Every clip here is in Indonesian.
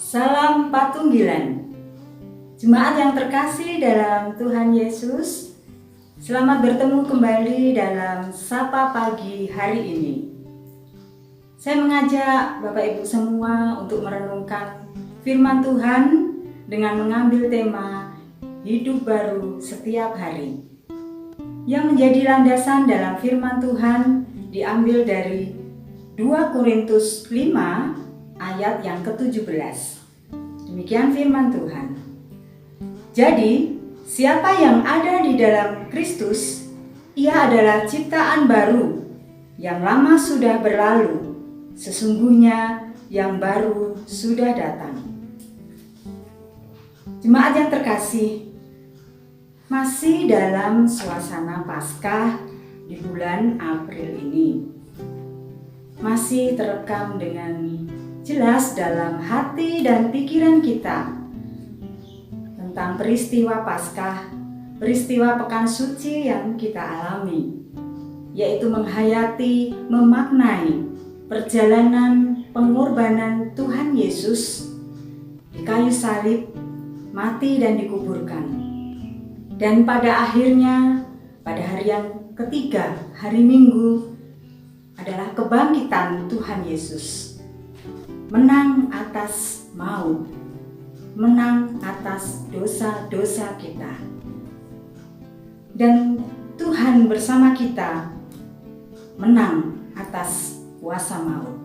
Salam Patunggilan. Jemaat yang terkasih dalam Tuhan Yesus, selamat bertemu kembali dalam Sapa Pagi hari ini. Saya mengajak Bapak Ibu semua untuk merenungkan firman Tuhan dengan mengambil tema hidup baru setiap hari. Yang menjadi landasan dalam firman Tuhan diambil dari 2 Korintus 5 ayat yang ke-17. Demikian firman Tuhan. Jadi, siapa yang ada di dalam Kristus, ia adalah ciptaan baru. Yang lama sudah berlalu, sesungguhnya yang baru sudah datang. Jemaat yang terkasih, masih dalam suasana Paskah di bulan April ini. Masih terekam dengan jelas dalam hati dan pikiran kita tentang peristiwa Paskah, peristiwa Pekan Suci yang kita alami, yaitu menghayati, memaknai perjalanan pengorbanan Tuhan Yesus di kayu salib, mati dan dikuburkan. Dan pada akhirnya, pada hari yang ketiga, hari Minggu, adalah kebangkitan Tuhan Yesus. Menang atas maut, menang atas dosa-dosa kita. Dan Tuhan bersama kita menang atas kuasa maut.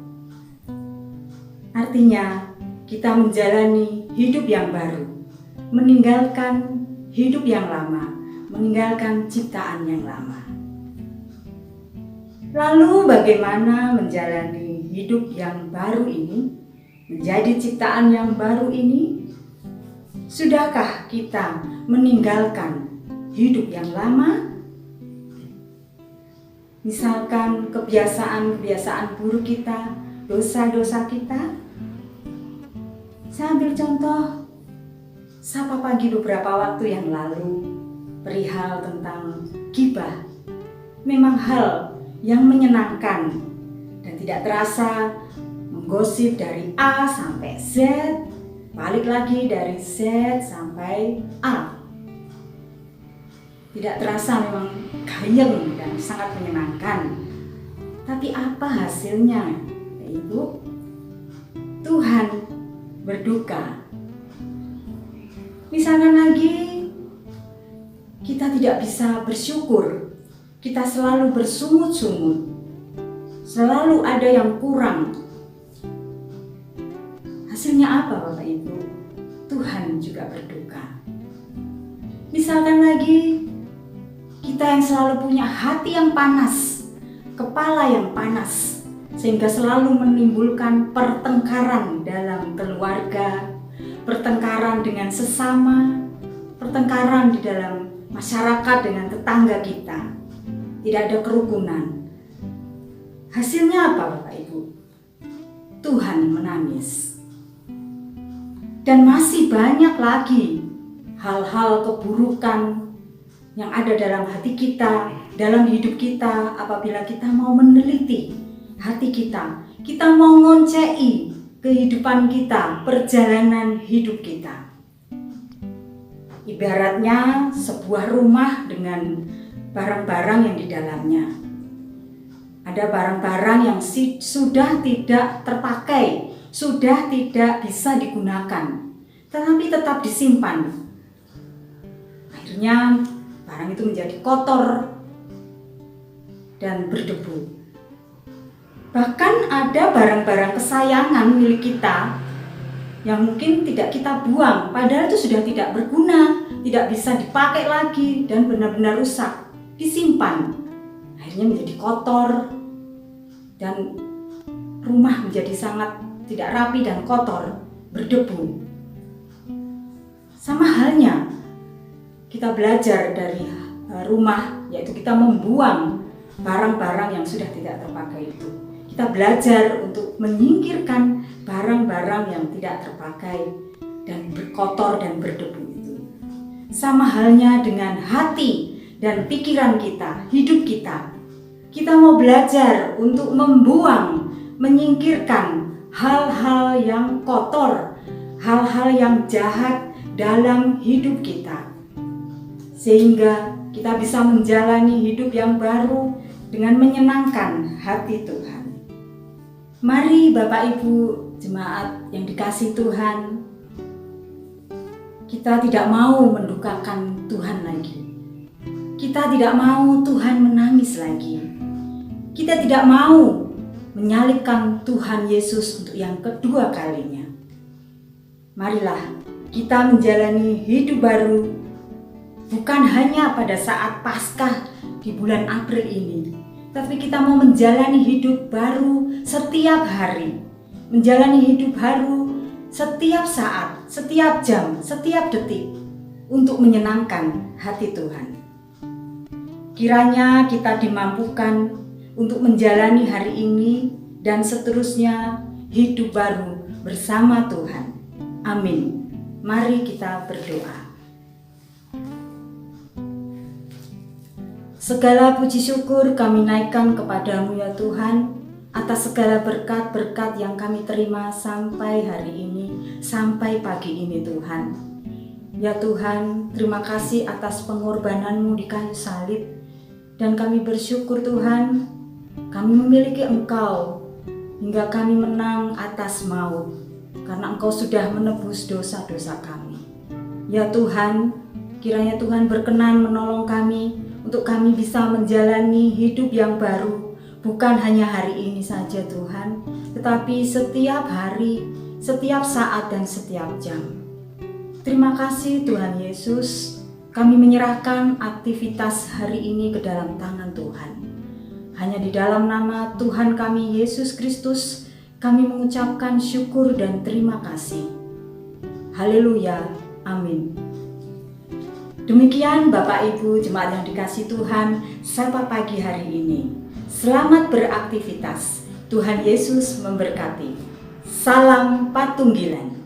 Artinya kita menjalani hidup yang baru, meninggalkan hidup yang lama, meninggalkan ciptaan yang lama. Lalu bagaimana menjalani hidup yang baru ini, menjadi ciptaan yang baru ini? Sudahkah kita meninggalkan hidup yang lama? Misalkan kebiasaan-kebiasaan buruk kita, dosa-dosa kita. Saya ambil contoh Sapa Pagi beberapa waktu yang lalu, perihal tentang gibah. Memang hal yang menyenangkan dan tidak terasa menggosip dari A sampai Z, balik lagi dari Z sampai A. Tidak terasa memang gayeng dan sangat menyenangkan. Tapi apa hasilnya, Ibu? Tuhan berduka. Misalkan lagi, kita tidak bisa bersyukur. Kita selalu bersungut-sungut. Selalu ada yang kurang. Hasilnya apa, Bapak Ibu? Tuhan juga berduka. Misalkan lagi, kita yang selalu punya hati yang panas, kepala yang panas, sehingga selalu menimbulkan pertengkaran dalam keluarga, pertengkaran dengan sesama, pertengkaran di dalam masyarakat dengan tetangga kita. Tidak ada kerukunan. Hasilnya apa, Bapak Ibu? Tuhan menangis. Dan masih banyak lagi hal-hal keburukan yang ada dalam hati kita, dalam hidup kita, apabila kita mau meneliti hati kita. Kita mau ngoncei kehidupan kita, perjalanan hidup kita. Ibaratnya sebuah rumah dengan barang-barang yang di dalamnya. Ada barang-barang yang sudah tidak terpakai, sudah tidak bisa digunakan, tetapi tetap disimpan. Akhirnya barang itu menjadi kotor dan berdebu. Bahkan ada barang-barang kesayangan milik kita yang mungkin tidak kita buang, padahal itu sudah tidak berguna, tidak bisa dipakai lagi dan benar-benar rusak. Disimpan, akhirnya menjadi kotor dan rumah menjadi sangat tidak rapi dan kotor, berdebu. Sama halnya kita belajar dari rumah, yaitu kita membuang barang-barang yang sudah tidak terpakai itu. Kita belajar untuk menyingkirkan barang-barang yang tidak terpakai dan berkotor dan berdebu itu. Sama halnya dengan hati dan pikiran kita, hidup kita. Kita mau belajar untuk membuang, menyingkirkan hal-hal yang kotor, hal-hal yang jahat dalam hidup kita, sehingga kita bisa menjalani hidup yang baru dengan menyenangkan hati Tuhan. Mari Bapak Ibu jemaat yang dikasihi Tuhan, kita tidak mau mendukakan Tuhan lagi. Kita tidak mau Tuhan menangis lagi. Kita tidak mau menyalibkan Tuhan Yesus untuk yang kedua kalinya. Marilah kita menjalani hidup baru, bukan hanya pada saat Paskah di bulan April ini, tapi kita mau menjalani hidup baru setiap hari, menjalani hidup baru setiap saat, setiap jam, setiap detik untuk menyenangkan hati Tuhan. Kiranya kita dimampukan untuk menjalani hari ini dan seterusnya hidup baru bersama Tuhan. Amin. Mari kita berdoa. Segala puji syukur kami naikkan kepadamu ya Tuhan, atas segala berkat-berkat yang kami terima sampai hari ini, sampai pagi ini Tuhan. Ya Tuhan, terima kasih atas pengorbananmu di kayu salib. Dan kami bersyukur Tuhan, kami memiliki Engkau hingga kami menang atas maut, karena Engkau sudah menebus dosa-dosa kami. Ya Tuhan, kiranya Tuhan berkenan menolong kami untuk kami bisa menjalani hidup yang baru, bukan hanya hari ini saja Tuhan, tetapi setiap hari, setiap saat dan setiap jam. Terima kasih Tuhan Yesus. Kami menyerahkan aktivitas hari ini ke dalam tangan Tuhan. Hanya di dalam nama Tuhan kami Yesus Kristus, kami mengucapkan syukur dan terima kasih. Haleluya, amin. Demikian Bapak Ibu jemaat yang dikasihi Tuhan, sapa pagi hari ini. Selamat beraktivitas. Tuhan Yesus memberkati. Salam Patunggilan.